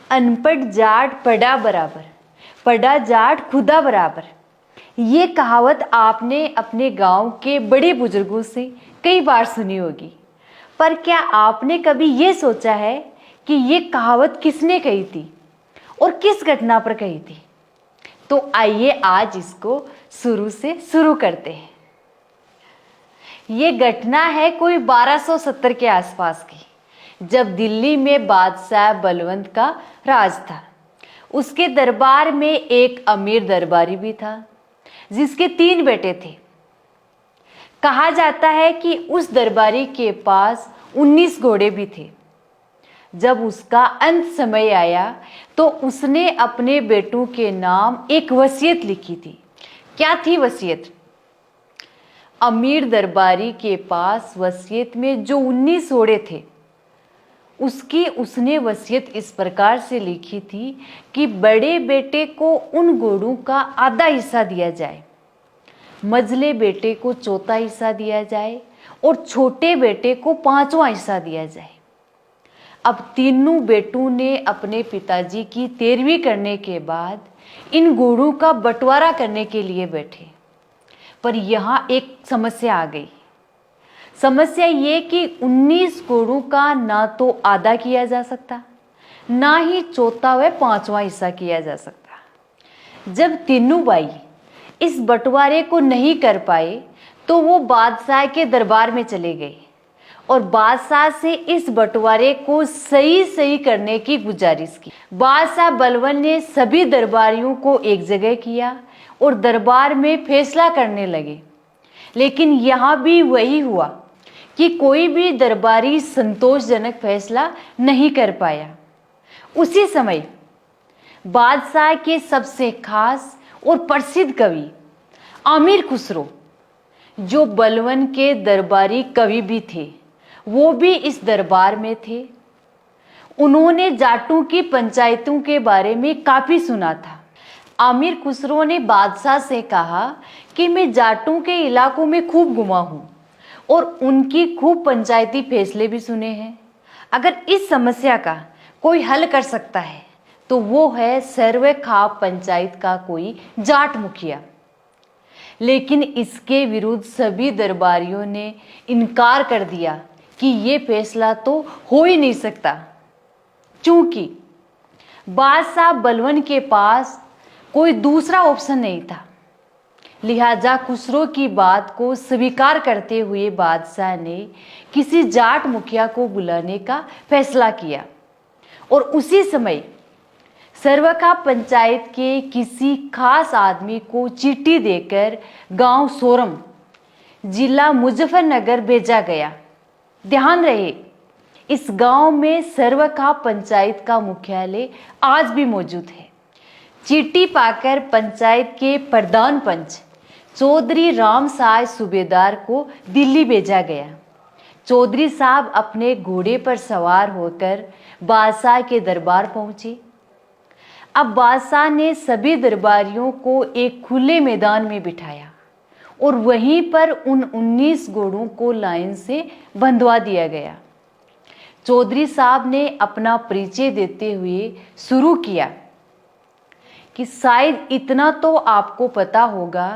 अनपढ़ जाट पढ़ा बराबर, पढ़ा जाट खुदा बराबर। ये कहावत आपने अपने गांव के बड़े बुजुर्गों से कई बार सुनी होगी, पर क्या आपने कभी ये सोचा है कि ये कहावत किसने कही थी और किस घटना पर कही थी? तो आइए आज इसको शुरू से शुरू करते हैं। ये घटना है कोई 1270 के आसपास की, जब दिल्ली में बादशाह बलवंत का राज था। उसके दरबार में एक अमीर दरबारी भी था जिसके 3 बेटे थे। कहा जाता है कि उस दरबारी के पास 19 घोड़े भी थे। जब उसका अंत समय आया तो उसने अपने बेटों के नाम एक वसीयत लिखी थी। क्या थी वसीयत? अमीर दरबारी के पास वसीयत में जो 19 घोड़े थे, उसने वसीयत इस प्रकार से लिखी थी कि बड़े बेटे को उन घोड़ों का आधा हिस्सा दिया जाए, मझले बेटे को चौथा हिस्सा दिया जाए और छोटे बेटे को 5वां हिस्सा दिया जाए। अब तीनों बेटों ने अपने पिताजी की तेरहवीं करने के बाद इन घोड़ों का बंटवारा करने के लिए बैठे, पर यहाँ एक समस्या आ गई। समस्या ये कि 19 घोड़ों का ना तो आधा किया जा सकता, ना ही चौथा व 5वां हिस्सा किया जा सकता। जब तीनों भाई इस बंटवारे को नहीं कर पाए तो वो बादशाह के दरबार में चले गए और बादशाह से इस बंटवारे को सही करने की गुजारिश की। बादशाह बलवंत ने सभी दरबारियों को एक जगह किया और दरबार में फैसला करने लगे, लेकिन यहाँ भी वही हुआ कि कोई भी दरबारी संतोषजनक फैसला नहीं कर पाया। उसी समय बादशाह के सबसे खास और प्रसिद्ध कवि आमिर खुसरो, जो बलवंत के दरबारी कवि भी थे, वो भी इस दरबार में थे। उन्होंने जाटों की पंचायतों के बारे में काफी सुना था। आमिर खुसरो ने बादशाह से कहा कि मैं जाटों के इलाकों में खूब घुमा हूं और उनकी खूब पंचायती फैसले भी सुने हैं। अगर इस समस्या का कोई हल कर सकता है तो वो है सर्वखाप पंचायत का कोई जाट मुखिया। लेकिन इसके विरुद्ध सभी दरबारियों ने इनकार कर दिया कि ये फैसला तो हो ही नहीं सकता, क्योंकि बादशाह बलवंत के पास कोई दूसरा ऑप्शन नहीं था। लिहाजा खुसरो की बात को स्वीकार करते हुए बादशाह ने किसी जाट मुखिया को बुलाने का फैसला किया और उसी समय सर्वखाप पंचायत के किसी खास आदमी को चिट्ठी देकर गांव सोरम, जिला मुजफ्फरनगर भेजा गया। ध्यान रहे, इस गांव में सर्वखाप पंचायत का मुख्यालय आज भी मौजूद है। चिट्ठी पाकर पंचायत के प्रधान पंच चौधरी राम साय सूबेदार को दिल्ली भेजा गया। चौधरी साहब अपने घोड़े पर सवार होकर बादशाह के दरबार पहुंचे। अब बादशाह ने सभी दरबारियों को एक खुले मैदान में बिठाया और वहीं पर उन 19 घोड़ों को लाइन से बंधवा दिया गया। चौधरी साहब ने अपना परिचय देते हुए शुरू किया कि शायद इतना तो आपको पता होगा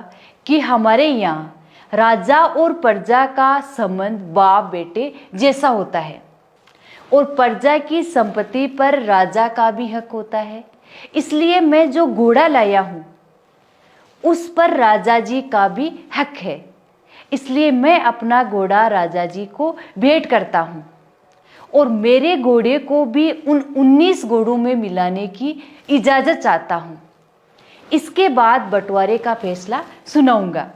कि हमारे यहाँ राजा और प्रजा का संबंध बाप बेटे जैसा होता है और प्रजा की संपत्ति पर राजा का भी हक होता है। इसलिए मैं जो घोड़ा लाया हूँ उस पर राजा जी का भी हक है, इसलिए मैं अपना घोड़ा राजा जी को भेंट करता हूँ और मेरे घोड़े को भी उन 19 घोड़ों में मिलाने की इजाज़त चाहता हूँ। इसके बाद बंटवारे का फैसला सुनाऊंगा।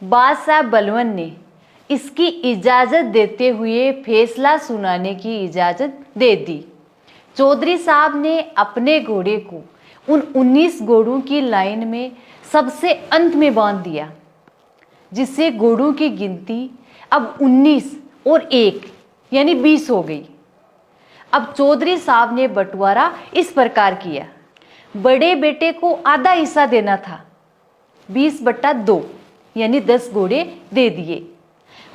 बादशाह बलवंत ने इसकी इजाज़त देते हुए फैसला सुनाने की इजाज़त दे दी। चौधरी साहब ने अपने घोड़े को उन 19 घोड़ों की लाइन में सबसे अंत में बांध दिया, जिससे घोड़ों की गिनती अब 19 और 1 यानी 20 हो गई। अब चौधरी साहब ने बंटवारा इस प्रकार किया। बड़े बेटे को आधा हिस्सा देना था, 20/2 यानी 10 घोड़े दे दिए।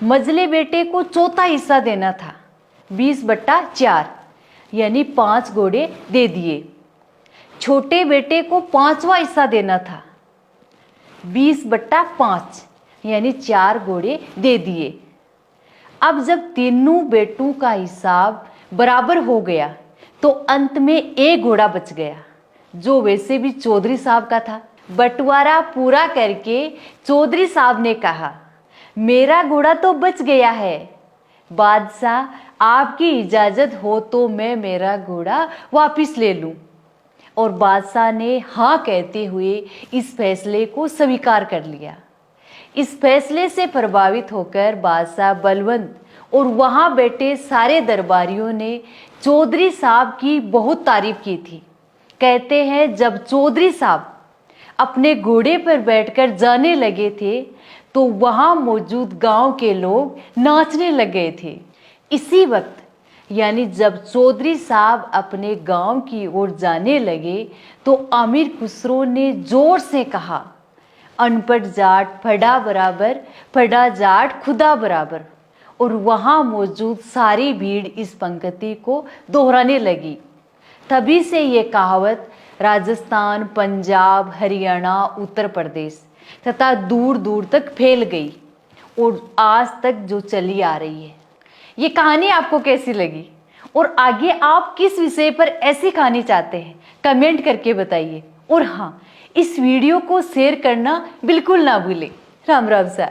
मझले बेटे को चौथा हिस्सा देना था, 20/4 यानी 5 घोड़े दे दिए। छोटे बेटे को 5वां हिस्सा देना था, 20/5 यानी 4 घोड़े दे दिए। अब जब तीनों बेटों का हिसाब बराबर हो गया तो अंत में एक घोड़ा बच गया, जो वैसे भी चौधरी साहब का था। बंटवारा पूरा करके चौधरी साहब ने कहा, मेरा घोड़ा तो बच गया है, बादशाह आपकी इजाजत हो तो मैं मेरा घोड़ा वापस ले लूं। और बादशाह ने हाँ कहते हुए इस फैसले को स्वीकार कर लिया। इस फैसले से प्रभावित होकर बादशाह बलवंत और वहां बैठे सारे दरबारियों ने चौधरी साहब की बहुत तारीफ की थी। कहते हैं जब चौधरी साहब अपने घोड़े पर बैठकर जाने लगे थे तो वहां मौजूद गांव के लोग नाचने लगे थे। इसी वक्त यानी जब चौधरी साहब अपने गांव की ओर जाने लगे तो अमीर खुसरो ने जोर से कहा, अनपढ़ जाट फड़ा बराबर, फड़ा जाट खुदा बराबर। और वहां मौजूद सारी भीड़ इस पंक्ति को दोहराने लगी। तभी से ये कहावत राजस्थान, पंजाब, हरियाणा, उत्तर प्रदेश तथा दूर दूर तक फैल गई और आज तक जो चली आ रही है। ये कहानी आपको कैसी लगी और आगे आप किस विषय पर ऐसी कहानी चाहते हैं, कमेंट करके बताइए। और हाँ, इस वीडियो को शेयर करना बिल्कुल ना भूलें। राम राम सा।